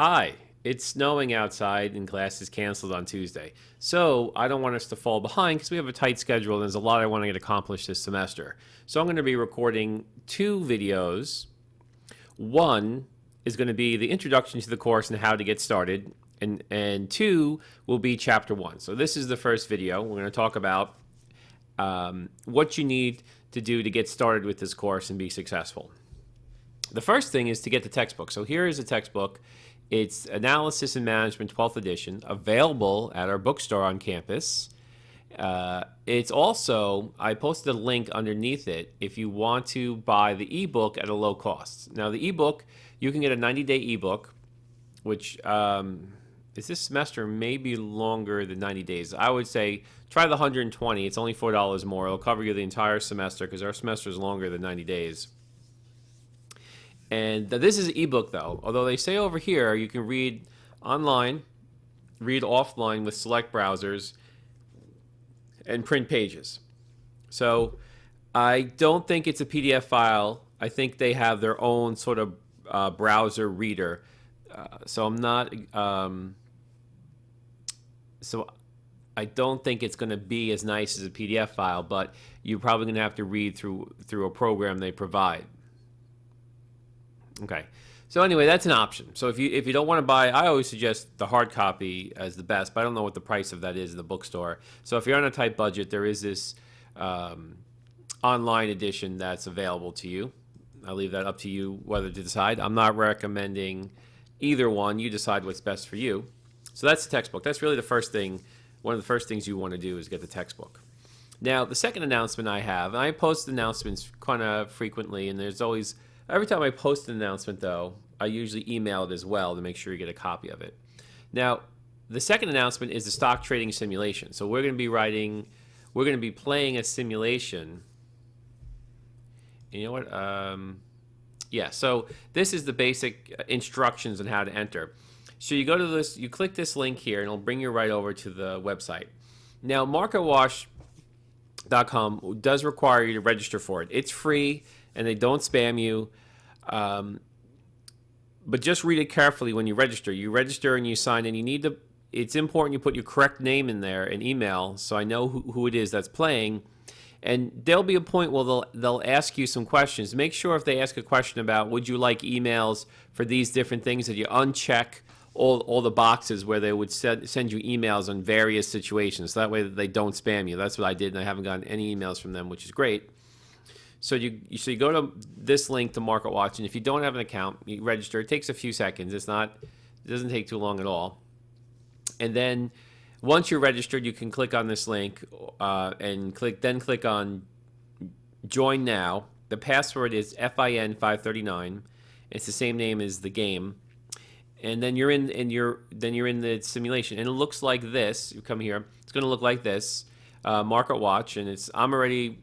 Hi, it's snowing outside and class is canceled on Tuesday. So I don't want us to fall behind because we have a tight schedule and there's a lot I want to get accomplished this semester. So I'm going to be recording two videos. One is going to be the introduction to the course and how to get started. And two will be chapter one. So this is the first video. We're going to talk about what you need to do to get started with this course and be successful. The first thing is to get the textbook. So here is a textbook. It's Analysis and Management 12th edition, available at our bookstore on campus. It's also, I posted a link underneath it if you want to buy the ebook at a low cost. Now the ebook, you can get a 90-day ebook, which is this semester maybe longer than 90 days. I would say try the 120. It's only $4 more. It'll cover you the entire semester because our semester is longer than 90 days. And this is an ebook, though. Although they say over here you can read online, read offline with select browsers, and print pages. So I don't think it's a PDF file. I think they have their own sort of browser reader. So I'm not. So I don't think it's going to be as nice as a PDF file, but you're probably going to have to read through a program they provide. Okay, so anyway, that's an option. So if you don't want to buy, I always suggest the hard copy as the best, but I don't know what the price of that is in the bookstore. So if you're on a tight budget, there is this online edition that's available to you. I'll leave that up to you whether to decide. I'm not recommending either one. You decide what's best for you. So that's the textbook. That's really the first thing. One of the first things you want to do is get the textbook. Now, the second announcement I have, and I post announcements kind of frequently, and there's always, every time I post an announcement, though, I usually email it as well to make sure you get a copy of it. Now, the second announcement is the stock trading simulation. So we're going to be playing a simulation. You know what? Yeah, so this is the basic instructions on how to enter. So you go to this, you click this link here, and it'll bring you right over to the website. Now, MarketWatch.com does require you to register for it. It's free, and they don't spam you. But just read it carefully when you register. You register and you sign in. It's important you put your correct name in there and email so I know who it is that's playing. And there'll be a point where they'll ask you some questions. Make sure if they ask a question about would you like emails for these different things that you uncheck all the boxes where they would send you emails on various situations. So that way they don't spam you. That's what I did, and I haven't gotten any emails from them, which is great. So you go to this link to MarketWatch, and if you don't have an account, you register. It takes a few seconds. It doesn't take too long at all. And then once you're registered, you can click on this link and click on Join Now. The password is FIN539. It's the same name as the game. And then you're in the simulation, and it looks like this. You come here. It's going to look like this. MarketWatch, and I'm already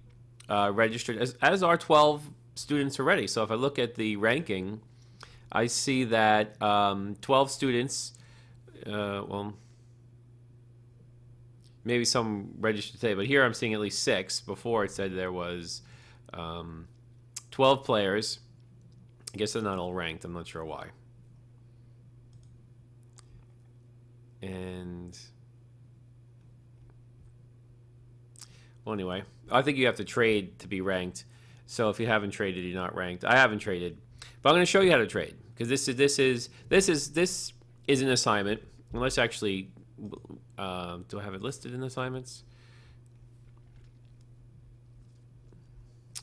registered, as are 12 students already. So if I look at the ranking, I see that 12 students, well, maybe some registered today, but here I'm seeing at least 6. Before it said there was 12 players. I guess they're not all ranked. I'm not sure why. And well, anyway, I think you have to trade to be ranked. So if you haven't traded, you're not ranked. I haven't traded, but I'm going to show you how to trade because this is an assignment. And let's actually, do I have it listed in assignments?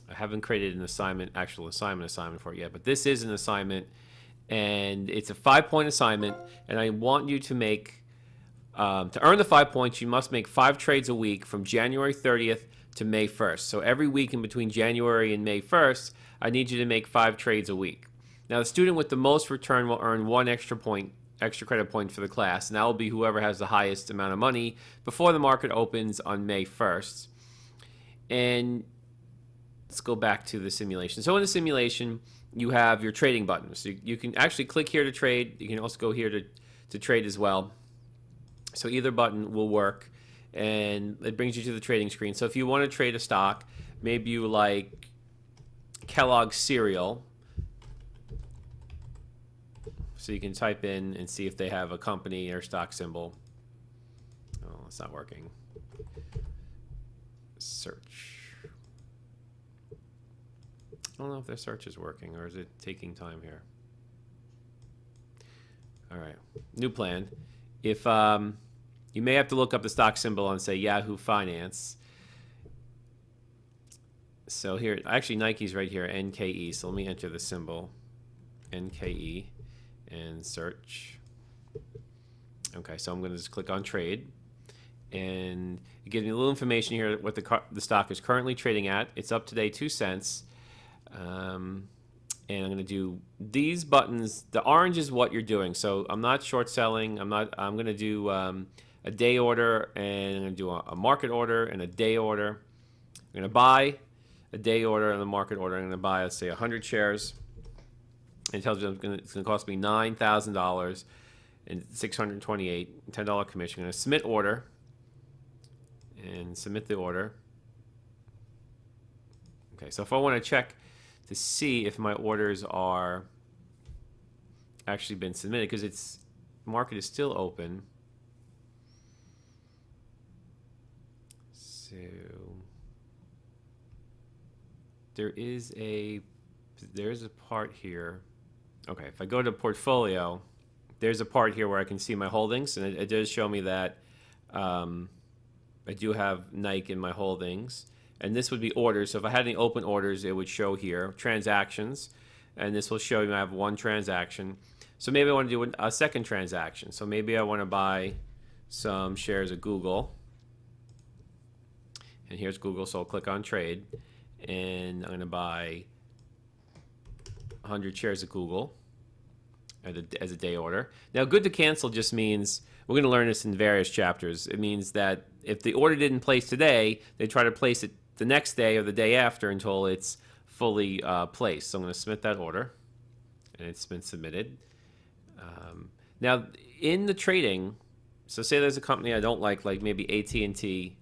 I haven't created an actual assignment for it yet, but this is an assignment, and it's a 5-point assignment, and I want you to make. To earn the 5 points, you must make 5 trades a week from January 30th to May 1st. So every week in between January and May 1st, I need you to make 5 trades a week. Now, the student with the most return will earn 1 extra credit point for the class, and that will be whoever has the highest amount of money before the market opens on May 1st. And let's go back to the simulation. So in the simulation, you have your trading buttons. So you can actually click here to trade. You can also go here to trade as well. So either button will work, and it brings you to the trading screen. So if you want to trade a stock, maybe you like Kellogg's cereal. So you can type in and see if they have a company or stock symbol. Oh, it's not working. Search. I don't know if their search is working, or is it taking time here? All right, new plan. If you may have to look up the stock symbol on, say, Yahoo Finance. So here, actually Nike's right here, NKE. So let me enter the symbol, NKE, and search. Okay, so I'm going to just click on trade, and it gives me a little information here what the stock is currently trading at. It's up today 2 cents. And I'm going to do these buttons. The orange is what you're doing. So I'm not short selling. I'm going to do a day order, and I'm going to do a market order and a day order. I'm going to buy a day order and a market order. I'm going to buy, let's say, 100 shares. And it tells me it's going to cost me $9,000 and $628, $10 commission. I'm going to submit order and submit the order. Okay, so if I want to check to see if my orders are actually been submitted, because its market is still open. So there's a part here. Okay, if I go to portfolio, there's a part here where I can see my holdings, and it does show me that I do have Nike in my holdings. And this would be orders. So if I had any open orders, it would show here. Transactions. And this will show you I have one transaction. So maybe I want to do a second transaction. So maybe I want to buy some shares of Google. And here's Google. So I'll click on trade. And I'm going to buy 100 shares of Google as a day order. Now, good to cancel just means, we're going to learn this in various chapters. It means that if the order didn't place today, they try to place it the next day or the day after until it's fully placed. So I'm going to submit that order, and it's been submitted. Now, in the trading, so say there's a company I don't like maybe AT&T.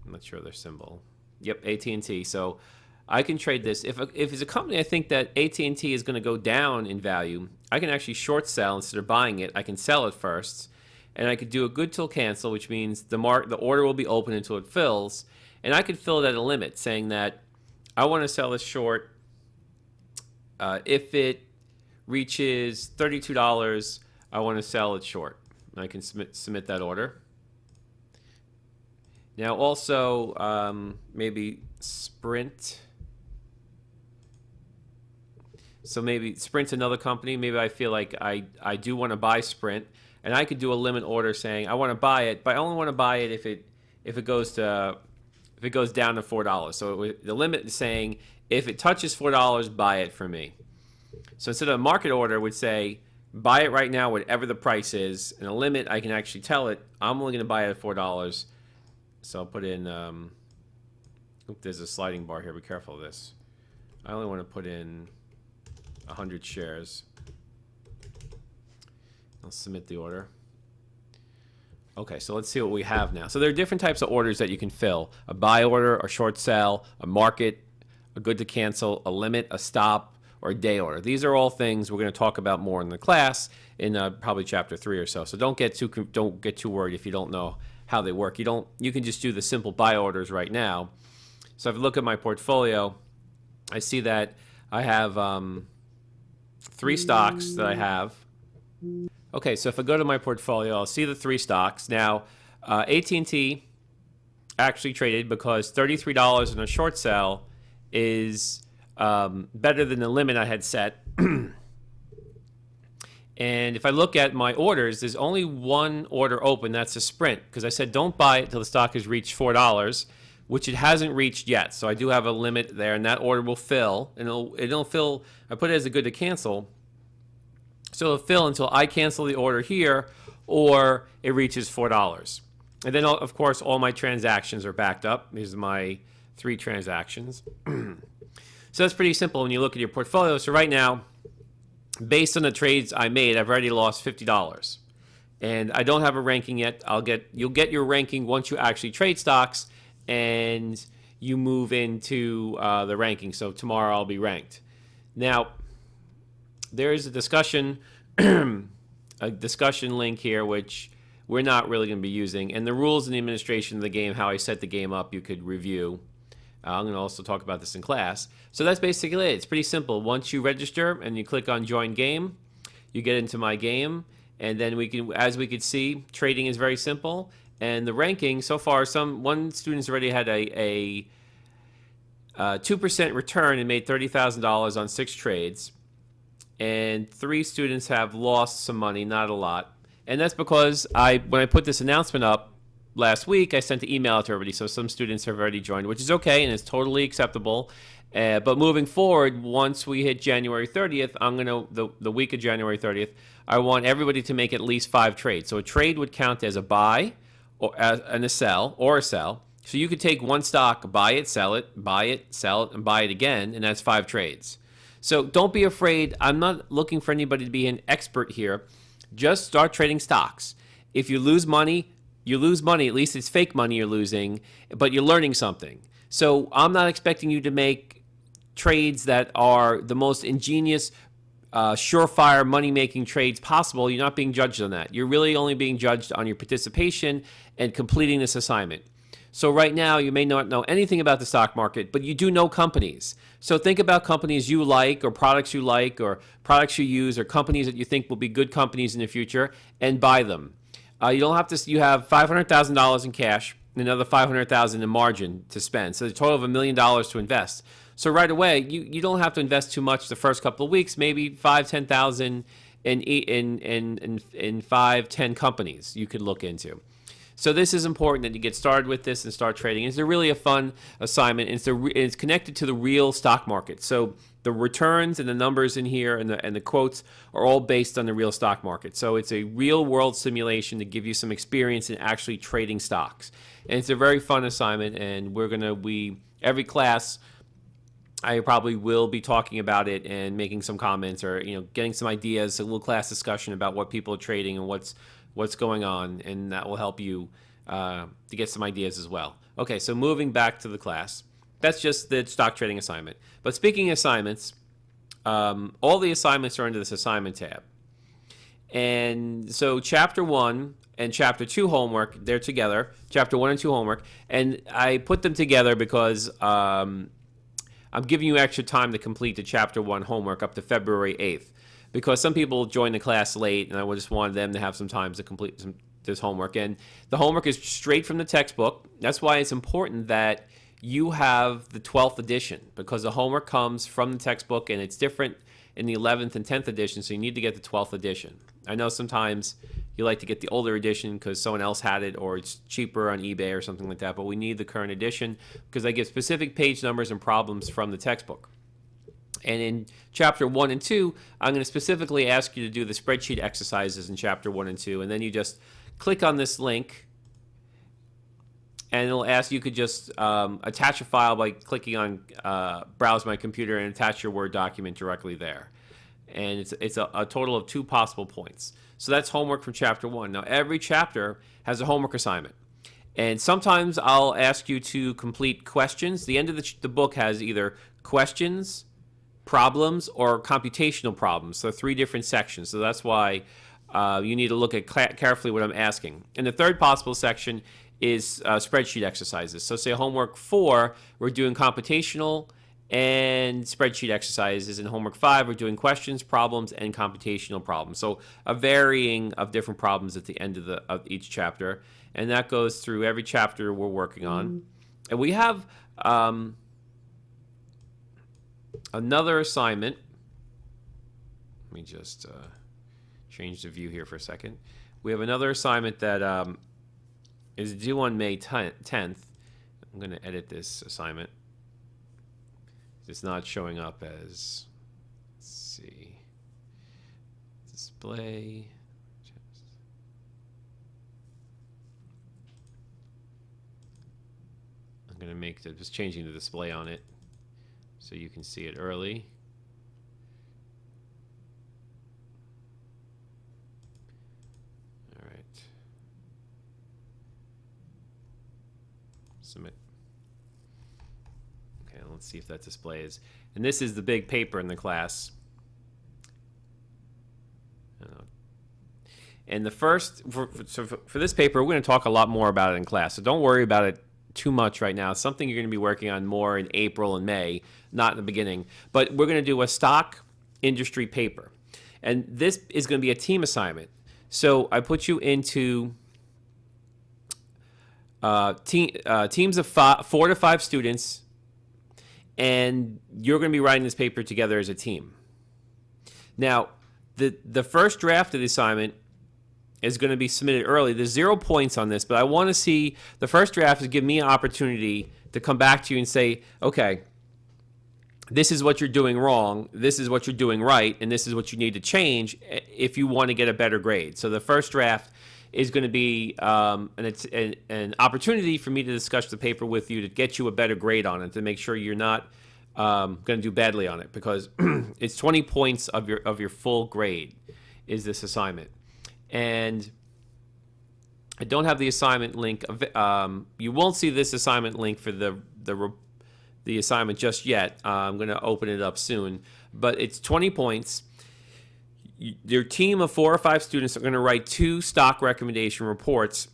I'm not sure their symbol. Yep, AT&T. So I can trade this. If it's a company I think that AT&T is going to go down in value, I can actually short sell instead of buying it. I can sell it first, and I could do a good till cancel, which means the order will be open until it fills, and I could fill it at a limit, saying that I want to sell this short. If it reaches $32, I want to sell it short. I can submit that order. Now also maybe Sprint. So maybe Sprint's another company. Maybe I feel like I do want to buy Sprint, and I could do a limit order saying I want to buy it, but I only want to buy it if it goes down to $4. So the limit is saying if it touches $4, buy it for me. So instead of a market order, would say buy it right now, whatever the price is, and a limit I can actually tell it I'm only going to buy it at $4. So I'll put in. There's a sliding bar here. Be careful of this. I only want to put in 100 shares. I'll submit the order. Okay, so let's see what we have now. So there are different types of orders that you can fill. A buy order, a short sell, a market, a good to cancel, a limit, a stop, or a day order. These are all things we're going to talk about more in the class in probably chapter 3 or so. So don't get too worried if you don't know how they work. You can just do the simple buy orders right now. So if I look at my portfolio, I see that I have 3 stocks that I have. Okay, so if I go to my portfolio, I'll see the 3 stocks. Now, AT&T actually traded because $33 in a short sell is better than the limit I had set. And if I look at my orders, there's only one order open. That's a Sprint, because I said don't buy it till the stock has reached $4, which it hasn't reached yet. So I do have a limit there, and that order will fill. And it'll fill. I put it as a good to cancel. So it'll fill until I cancel the order here or it reaches $4. And then, of course, all my transactions are backed up. These are my 3 transactions. So that's pretty simple when you look at your portfolio. So right now, based on the trades I made, I've already lost $50. And I don't have a ranking yet. You'll get your ranking once you actually trade stocks and you move into the ranking. So tomorrow I'll be ranked. Now, there's a discussion link here, which we're not really going to be using. And the rules and the administration of the game, how I set the game up, you could review. I'm going to also talk about this in class. So that's basically it. It's pretty simple. Once you register and you click on Join Game, you get into my game. And then we can, as we could see, trading is very simple. And the ranking, so far, one student's already had a 2% return and made $30,000 on 6 trades. And 3 students have lost some money, not a lot. And that's because when I put this announcement up last week, I sent an email out to everybody. So some students have already joined, which is okay and it's totally acceptable. But moving forward, once we hit January 30th, the week of January 30th, I want everybody to make at least 5 trades. So a trade would count as a buy and a sell or a sell. So you could take one stock, buy it, sell it, and buy it again, and that's 5 trades. So don't be afraid. I'm not looking for anybody to be an expert here. Just start trading stocks. If you lose money, you lose money. At least it's fake money you're losing, but you're learning something. So I'm not expecting you to make trades that are the most ingenious, surefire money-making trades possible. You're not being judged on that. You're really only being judged on your participation and completing this assignment. So right now, you may not know anything about the stock market, but you do know companies. So think about companies you like or products you use or companies that you think will be good companies in the future and buy them. You don't have to. You have $500,000 in cash and another $500,000 in margin to spend. So a total of $1 million to invest. So right away, you don't have to invest too much the first couple of weeks. Maybe $5,000-$10,000 in 5-10 companies you could look into. So this is important that you get started with this and start trading. It's really a fun assignment. It's connected to the real stock market. So the returns and the numbers in here and the quotes are all based on the real stock market. So it's a real world simulation to give you some experience in actually trading stocks. And it's a very fun assignment. And every class, I probably will be talking about it and making some comments or getting some ideas, a little class discussion about what people are trading and what's going on, and that will help you to get some ideas as well. Okay, so moving back to the class, that's just the stock trading assignment. But speaking of assignments, all the assignments are under this assignment tab. And so Chapter 1 and Chapter 2 homework, they're together, Chapter 1 and 2 homework, and I put them together because I'm giving you extra time to complete the Chapter 1 homework up to February 8th. Because some people join the class late, and I just wanted them to have some time to complete this homework. And the homework is straight from the textbook. That's why it's important that you have the 12th edition, because the homework comes from the textbook, and it's different in the 11th and 10th edition, so you need to get the 12th edition. I know sometimes you like to get the older edition because someone else had it, or it's cheaper on eBay or something like that, but we need the current edition because they give specific page numbers and problems from the textbook. And in Chapter 1 and 2, I'm going to specifically ask you to do the spreadsheet exercises in Chapter 1 and 2. And then you just click on this link, and it'll ask you could just attach a file by clicking on Browse My Computer and attach your Word document directly there. And it's a total of 2 possible points. So that's homework from Chapter 1. Now, every chapter has a homework assignment. And sometimes I'll ask you to complete questions. The end of the book has either questions, problems, or computational problems. So 3 different sections. So that's why you need to look at carefully what I'm asking. And the third possible section is spreadsheet exercises. So say homework 4, we're doing computational and spreadsheet exercises. In homework 5, we're doing questions, problems, and computational problems. So a varying of different problems at the end of each chapter. And that goes through every chapter we're working on. And we have another assignment. Let me just change the view here for a second. We have another assignment that is due on May 10th. I'm going to edit this assignment. It's not showing up as, let's see, display. I'm going to make just changing the display on it so you can see it early. All right. Submit. Okay, let's see if that displays. And this is the big paper in the class. And the first, for this paper, we're going to talk a lot more about it in class. So don't worry about it too much right now. It's something you're going to be working on more in April and May, not in the beginning. But we're going to do a stock industry paper. And this is going to be a team assignment. So I put you into teams of 4 to 5 students, and you're going to be writing this paper together as a team. Now, the first draft of the assignment is going to be submitted early. There's 0 points on this, but I want to see the first draft is give me an opportunity to come back to you and say, okay, this is what you're doing wrong, this is what you're doing right, and this is what you need to change if you want to get a better grade. So the first draft is going to be an opportunity for me to discuss the paper with you to get you a better grade on it, to make sure you're not going to do badly on it, because it's 20 points of your full grade is this assignment. And I don't have the assignment link. You won't see this assignment link for the assignment just yet. I'm going to open it up soon. But it's 20 points. Your team of 4 or 5 students are going to write 2 stock recommendation reports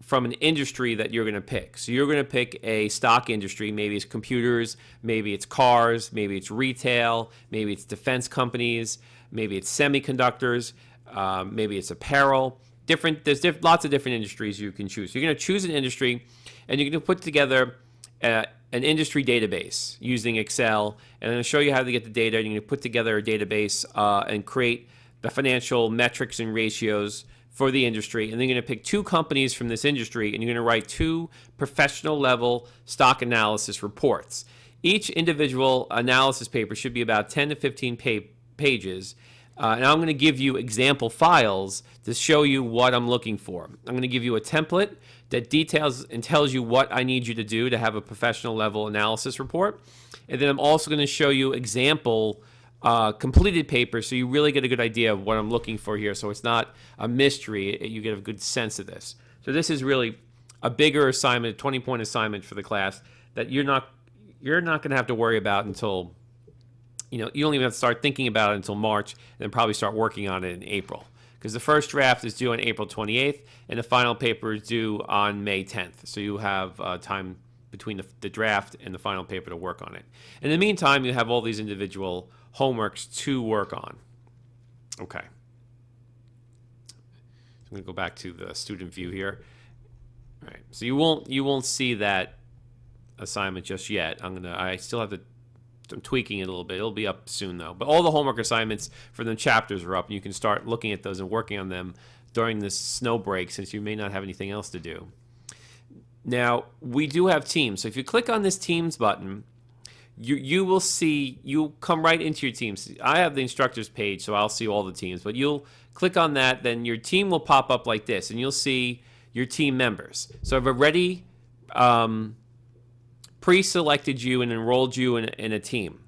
from an industry that you're going to pick. So you're going to pick a stock industry. Maybe it's computers, maybe it's cars, maybe it's retail, maybe it's defense companies, maybe it's semiconductors, maybe it's apparel. There's lots of different industries you can choose. So you're going to choose an industry, and you're going to put together an industry database using Excel. And I'm going to show you how to get the data. You're going to put together a database and create the financial metrics and ratios for the industry. And then you're going to pick 2 companies from this industry, and you're going to write 2 professional level stock analysis reports. Each individual analysis paper should be about 10 to 15 pages. And I'm going to give you example files to show you what I'm looking for. I'm going to give you a template that details and tells you what I need you to do to have a professional level analysis report. And then I'm also going to show you example completed papers, so you really get a good idea of what I'm looking for here. So it's not a mystery. You get a good sense of this. So this is really a bigger assignment, a 20-point assignment for the class that you're not going to have to worry about until, you don't even have to start thinking about it until March, and then probably start working on it in April. Because the first draft is due on April 28th, and the final paper is due on May 10th. So you have time between the draft and the final paper to work on it. In the meantime, you have all these individual homeworks to work on. Okay. So I'm going to go back to the student view here. All right. So you won't see that assignment just yet. I still have to. I'm tweaking it a little bit. It'll be up soon, though. But all the homework assignments for the chapters are up, and you can start looking at those and working on them during this snow break, since you may not have anything else to do. Now, we do have teams. So if you click on this Teams button, you will see, you'll come right into your teams. I have the instructors page, so I'll see all the teams. But you'll click on that, then your team will pop up like this, and you'll see your team members. So I've already pre-selected you and enrolled you in a team.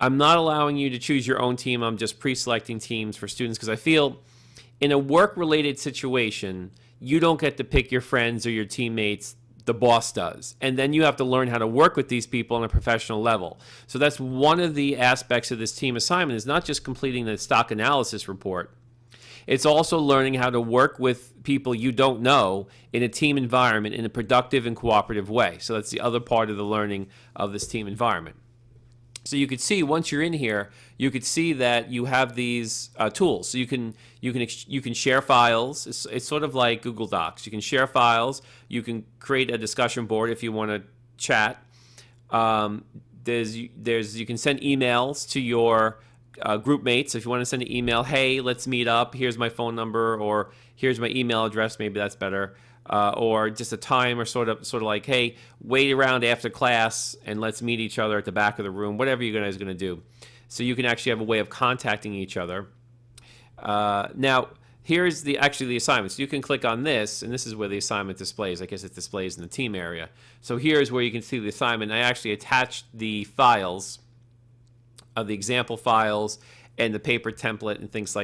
I'm not allowing you to choose your own team. I'm just pre-selecting teams for students because I feel in a work-related situation, you don't get to pick your friends or your teammates. The boss does. And then you have to learn how to work with these people on a professional level. So that's one of the aspects of this team assignment, is not just completing the stock analysis report. It's also learning how to work with people you don't know in a team environment in a productive and cooperative way. So that's the other part of the learning of this team environment. So you could see, once you're in here, you could see that you have these tools. So you can share files. It's sort of like Google Docs. You can share files. You can create a discussion board if you want to chat. You can send emails to your group mates. If you want to send an email, hey, let's meet up. Here's my phone number, or here's my email address. Maybe that's better. Or just a time, or sort of like, hey, wait around after class and let's meet each other at the back of the room, whatever you guys are going to do. So you can actually have a way of contacting each other. Now, here's the assignment. So you can click on this, and this is where the assignment displays. I guess it displays in the team area. So here's where you can see the assignment. I actually attached the files of the example files and the paper template and things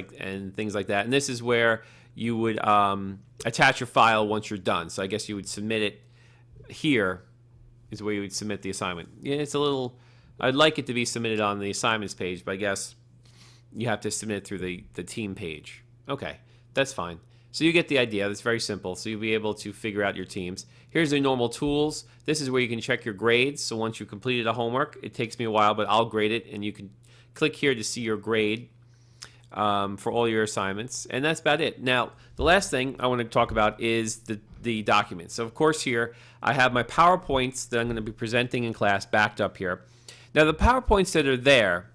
like that. And this is where you would attach your file once you're done. So I guess you would submit it here is where you would submit the assignment. Yeah, it's a little, I'd like it to be submitted on the assignments page, but I guess you have to submit it through the team page. Okay, that's fine. So you get the idea. It's very simple. So you'll be able to figure out your teams. Here's the normal tools. This is where you can check your grades. So once you've completed a homework, it takes me a while, but I'll grade it, and you can click here to see your grade for all your assignments. And that's about it. Now, the last thing I want to talk about is the documents. So, of course, here I have my PowerPoints that I'm going to be presenting in class backed up here. Now, the PowerPoints that are there,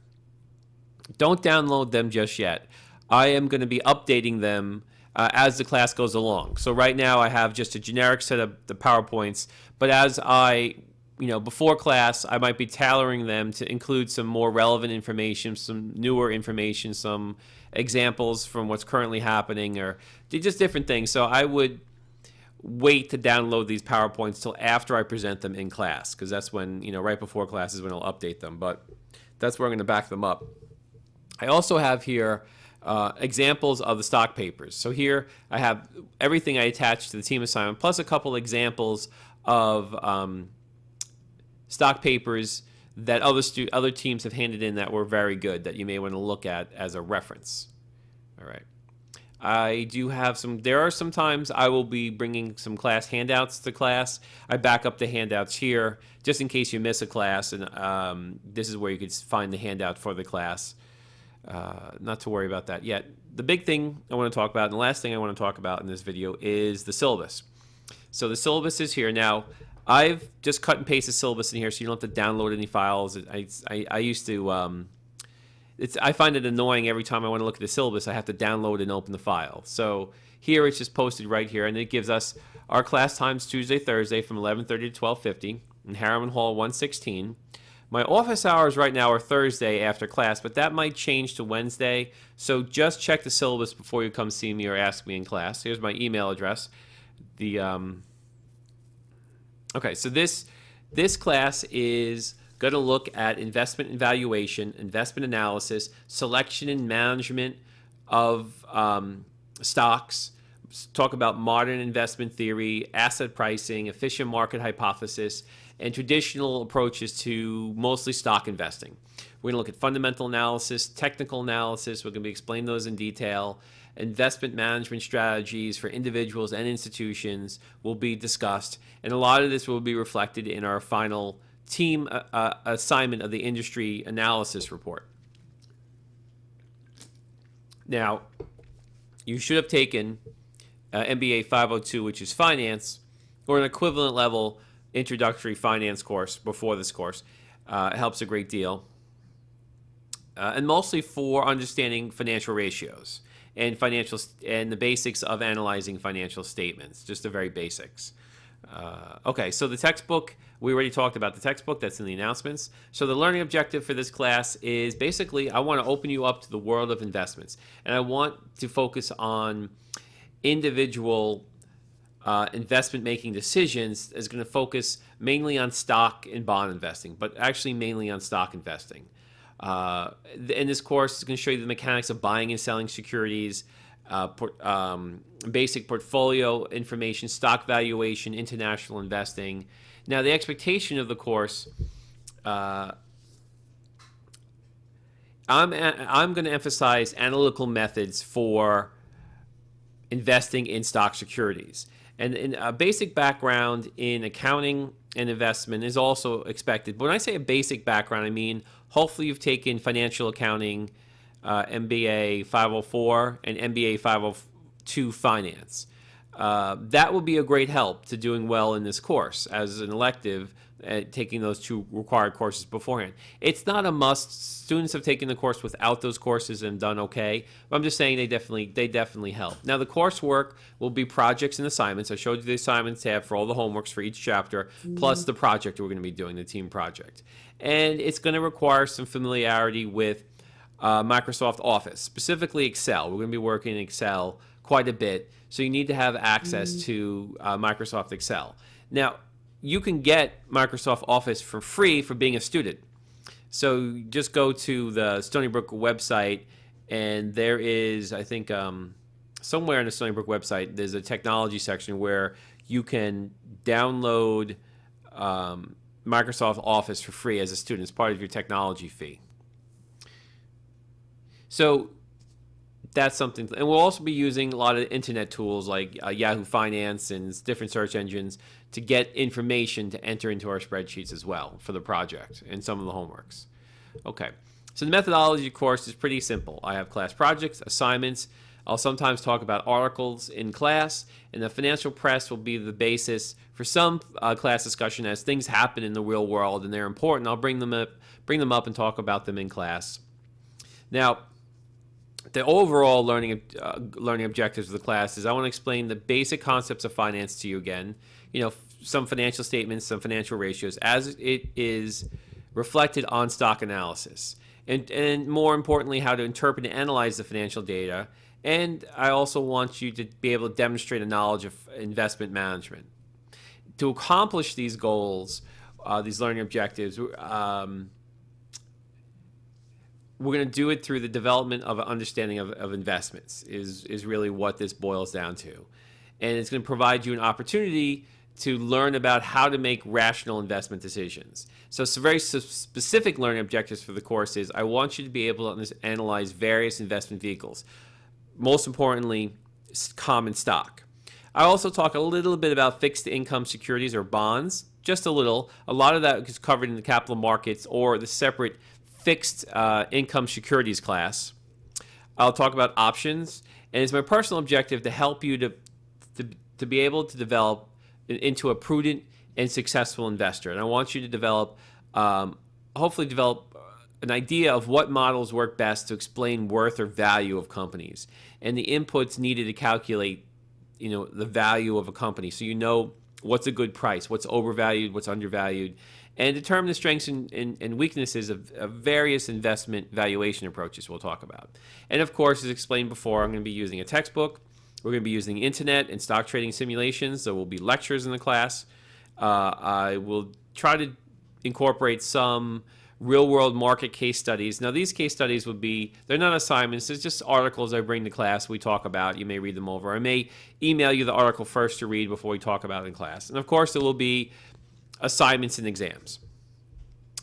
don't download them just yet. I am going to be updating them as the class goes along. So right now I have just a generic set of the PowerPoints, but as before class, I might be tailoring them to include some more relevant information, some newer information, some examples from what's currently happening, or just different things. So I would wait to download these PowerPoints till after I present them in class, because that's when, right before class is when I'll update them, but that's where I'm going to back them up. I also have here examples of the stock papers. So here I have everything I attached to the team assignment, plus a couple examples of stock papers that other teams have handed in that were very good that you may want to look at as a reference. All right. I do have there are some times I will be bringing some class handouts to class. I back up the handouts here just in case you miss a class, and this is where you could find the handout for the class. Not to worry about that yet. The big thing I want to talk about, and the last thing I want to talk about in this video, is the syllabus. So the syllabus is here. Now, I've just cut and pasted the syllabus in here so you don't have to download any files. I used to, I find it annoying every time I want to look at the syllabus, I have to download and open the file. So here it's just posted right here, and it gives us our class times Tuesday, Thursday from 11:30 to 12:50 in Harriman Hall 116. My office hours right now are Thursday after class, but that might change to Wednesday. So just check the syllabus before you come see me or ask me in class. Here's my email address. Okay, so this class is going to look at investment and valuation, investment analysis, selection and management of stocks, talk about modern investment theory, asset pricing, efficient market hypothesis, and traditional approaches to mostly stock investing. We're going to look at fundamental analysis, technical analysis. We're going to be explaining those in detail. Investment management strategies for individuals and institutions will be discussed. And a lot of this will be reflected in our final team assignment of the industry analysis report. Now, you should have taken MBA 502, which is finance, or an equivalent level introductory finance course before this course. It helps a great deal. And mostly for understanding financial ratios and the basics of analyzing financial statements, just the very basics. Okay, so the textbook, we already talked about the textbook. That's in the announcements. So the learning objective for this class is basically I want to open you up to the world of investments. And I want to focus on individual investment making decisions is going to focus mainly on stock and bond investing, but actually mainly on stock investing. In this course, it's going to show you the mechanics of buying and selling securities, basic portfolio information, stock valuation, international investing. Now, the expectation of the course, I'm going to emphasize analytical methods for investing in stock securities. And a basic background in accounting and investment is also expected. But when I say a basic background, I mean hopefully you've taken financial accounting, MBA 504, and MBA 502 finance. That will be a great help to doing well in this course as an elective, taking those two required courses beforehand. It's not a must. Students have taken the course without those courses and done okay. But I'm just saying they definitely help. Now, the coursework will be projects and assignments. I showed you the assignments tab for all the homeworks for each chapter, plus the project we're going to be doing, the team project. And it's going to require some familiarity with Microsoft Office, specifically Excel. We're going to be working in Excel quite a bit, so you need to have access to Microsoft Excel. Now, you can get Microsoft Office for free for being a student. So just go to the Stony Brook website, and there is, I think, somewhere in the Stony Brook website, there's a technology section where you can download Microsoft Office for free as a student as part of your technology fee. So that's something. And we'll also be using a lot of internet tools like Yahoo Finance and different search engines to get information to enter into our spreadsheets as well for the project and some of the homeworks. Okay, so the methodology course is pretty simple. I have class projects, assignments. I'll sometimes talk about articles in class, and the financial press will be the basis for some class discussion as things happen in the real world and they're important. I'll bring them up and talk about them in class. Now, the overall learning objectives of the class is I want to explain the basic concepts of finance to you again. Some financial statements, some financial ratios, as it is reflected on stock analysis, and more importantly, how to interpret and analyze the financial data. And I also want you to be able to demonstrate a knowledge of investment management. To accomplish these goals, these learning objectives, we're going to do it through the development of an understanding of investments is really what this boils down to. And it's going to provide you an opportunity to learn about how to make rational investment decisions. So some very specific learning objectives for the course is I want you to be able to analyze various investment vehicles. Most importantly, common stock. I also talk a little bit about fixed income securities or bonds, just a little. A lot of that is covered in the capital markets or the separate fixed income securities class. I'll talk about options, and it's my personal objective to help you to be able to develop into a prudent and successful investor. And I want you to hopefully develop an idea of what models work best to explain worth or value of companies and the inputs needed to calculate, the value of a company. So what's a good price, what's overvalued, what's undervalued, and determine the strengths and weaknesses of various investment valuation approaches we'll talk about. And of course, as explained before, I'm going to be using a textbook. We're going to be using internet and stock trading simulations. There will be lectures in the class. I will try to incorporate some real-world market case studies. Now, these case studies they're not assignments. It's just articles I bring to class we talk about. You may read them over. I may email you the article first to read before we talk about it in class. And, of course, there will be assignments and exams.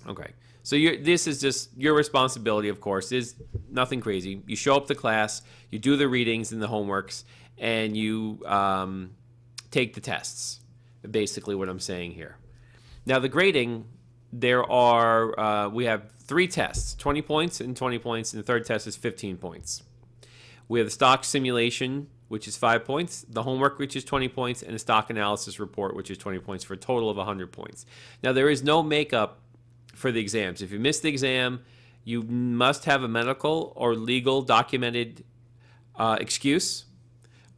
Okay. So this is just your responsibility, of course. Is nothing crazy. You show up to class, you do the readings and the homeworks, and you take the tests, basically what I'm saying here. Now, the grading, we have 3 tests, 20 points and 20 points, and the third test is 15 points. We have the stock simulation, which is 5 points, the homework, which is 20 points, and the stock analysis report, which is 20 points, for a total of 100 points. Now, there is no makeup for the exams. If you miss the exam, you must have a medical or legal documented excuse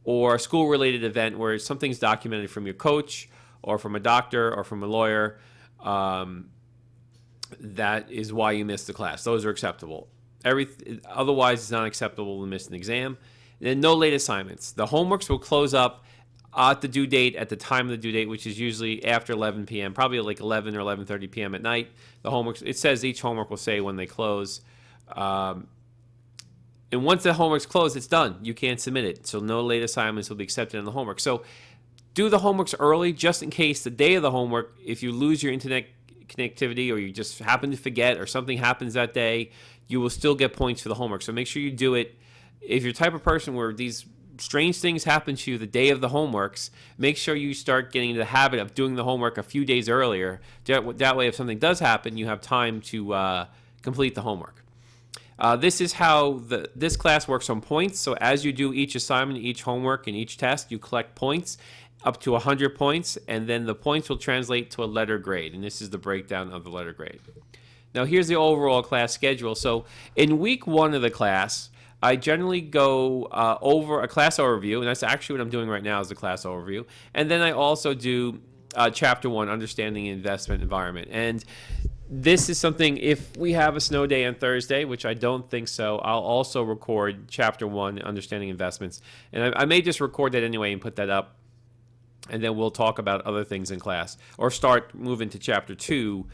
or a school-related event where something's documented from your coach or from a doctor or from a lawyer. That is why you missed the class. Those are acceptable. Otherwise, it's not acceptable to miss an exam. And no late assignments. The homeworks will close up at the due date, at the time of the due date, which is usually after 11 p.m., probably like 11 or 11:30 p.m. at night. The homeworks, it says each homework will say when they close. And once the homework's closed, it's done. You can't submit it. So no late assignments will be accepted in the homework. So do the homeworks early, just in case the day of the homework, if you lose your internet connectivity or you just happen to forget or something happens that day, you will still get points for the homework. So make sure you do it. If you're the type of person where these strange things happen to you the day of the homeworks, make sure you start getting into the habit of doing the homework a few days earlier. That way, if something does happen, you have time to complete the homework. This is how this class works on points. So as you do each assignment, each homework, and each test, you collect points up to 100 points, and then the points will translate to a letter grade. And this is the breakdown of the letter grade. Now, here's the overall class schedule. So in week 1 of the class, I generally go over a class overview, and that's actually what I'm doing right now is the class overview. And then I also do Chapter 1, Understanding the Investment Environment. And this is something, if we have a snow day on Thursday, which I don't think so, I'll also record Chapter 1, Understanding Investments. And I may just record that anyway and put that up, and then we'll talk about other things in class. Or start moving to Chapter 2.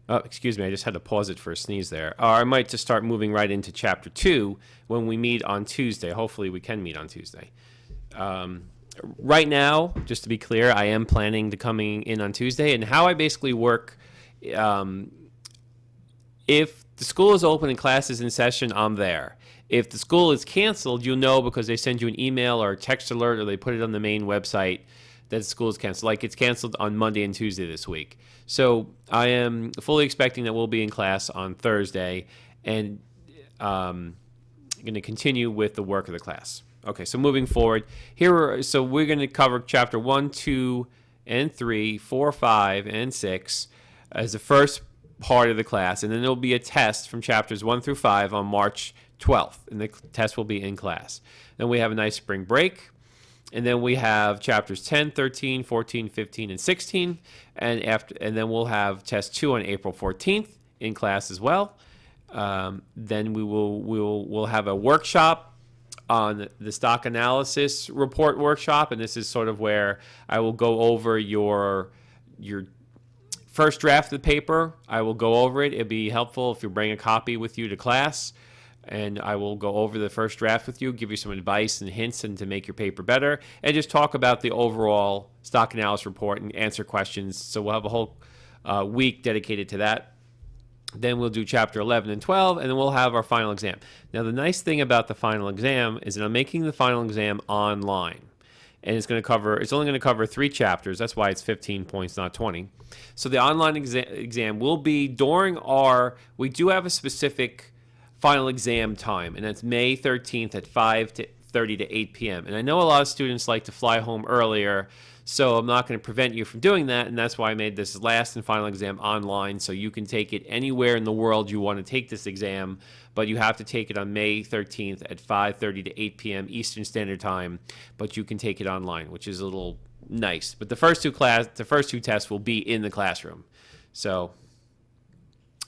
Oh, excuse me, I just had to pause it for a sneeze there. Or I might just start moving right into Chapter 2 when we meet on Tuesday. Hopefully we can meet on Tuesday. Right now, just to be clear, I am planning to coming in on Tuesday. And how I basically work, if the school is open and class is in session, I'm there. If the school is canceled, you'll know because they send you an email or a text alert, or they put it on the main website that the school is canceled. Like it's canceled on Monday and Tuesday this week. So I am fully expecting that we'll be in class on Thursday, and going to continue with the work of the class. Okay, so moving forward, so we're going to cover chapter 1, 2, and 3, 4, 5, and 6 as the first part of the class, and then there'll be a test from chapters 1 through 5 on March 12th, and the test will be in class. Then we have a nice spring break, and then we have chapters 10, 13, 14, 15, and 16, and then we'll have test 2 on April 14th in class as well. Then we'll have a workshop on the stock analysis report workshop, and this is sort of where I will go over your first draft of the paper. I will go over it. It'd be helpful if you bring a copy with you to class, and I will go over the first draft with you, give you some advice and hints and to make your paper better, and just talk about the overall stock analysis report and answer questions. So we'll have a whole week dedicated to that. Then we'll do chapter 11 and 12, and then we'll have our final exam. Now, the nice thing about the final exam is that I'm making the final exam online, and it's only going to cover 3 chapters. That's why it's 15 points, not 20. So the online exam will be we do have a specific final exam time, and that's May 13th at 5:30 to 8 p.m. And I know a lot of students like to fly home earlier, so I'm not going to prevent you from doing that, and that's why I made this last and final exam online, so you can take it anywhere in the world you want to take this exam, but you have to take it on May 13th at 5:30 to 8 p.m. Eastern Standard Time, but you can take it online, which is a little nice. But the first two tests will be in the classroom. So,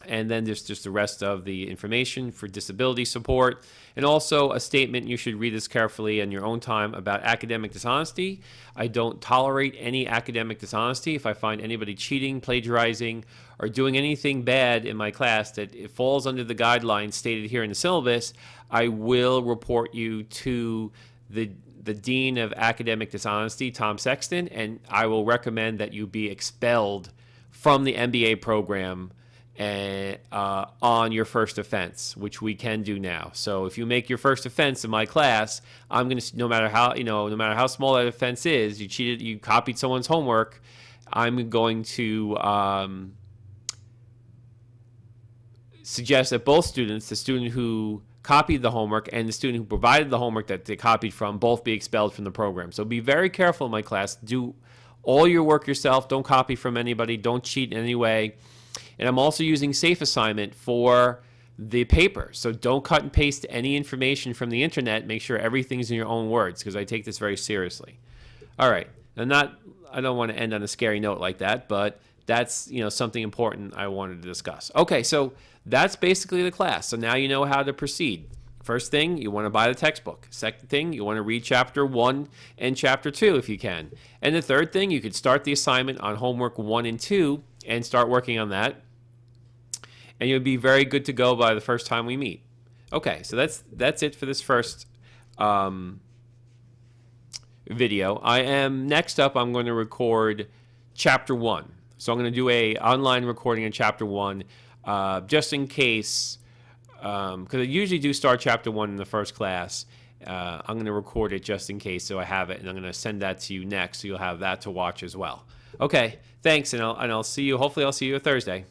and then there's just the rest of the information for disability support, and also a statement, you should read this carefully in your own time, about academic dishonesty. I don't tolerate any academic dishonesty. If I find anybody cheating, plagiarizing, or doing anything bad in my class that it falls under the guidelines stated here in the syllabus, I will report you to the Dean of Academic Dishonesty, Tom Sexton, and I will recommend that you be expelled from the MBA program on your first offense, which we can do now. So if you make your first offense in my class, I'm going to, no matter how small that offense is, you cheated, you copied someone's homework, I'm going to suggest that both students, the student who copied the homework and the student who provided the homework that they copied from, both be expelled from the program. So be very careful in my class. Do all your work yourself. Don't copy from anybody. Don't cheat in any way. And I'm also using Safe Assignment for the paper. So don't cut and paste any information from the internet. Make sure everything's in your own words, because I take this very seriously. All right. Now, I don't want to end on a scary note like that, but that's, something important I wanted to discuss. Okay, so that's basically the class. So now you know how to proceed. First thing, you want to buy the textbook. Second thing, you want to read chapter 1 and chapter 2 if you can. And the third thing, you could start the assignment on homework 1 and 2 and start working on that. And you'll be very good to go by the first time we meet. Okay, so that's it for this first video. Next up, I'm going to record chapter 1. So I'm going to do a online recording of chapter 1, just in case, because I usually do start chapter 1 in the first class. I'm going to record it just in case, so I have it, and I'm going to send that to you next, so you'll have that to watch as well. Okay, thanks, and I'll see you. Hopefully, I'll see you Thursday.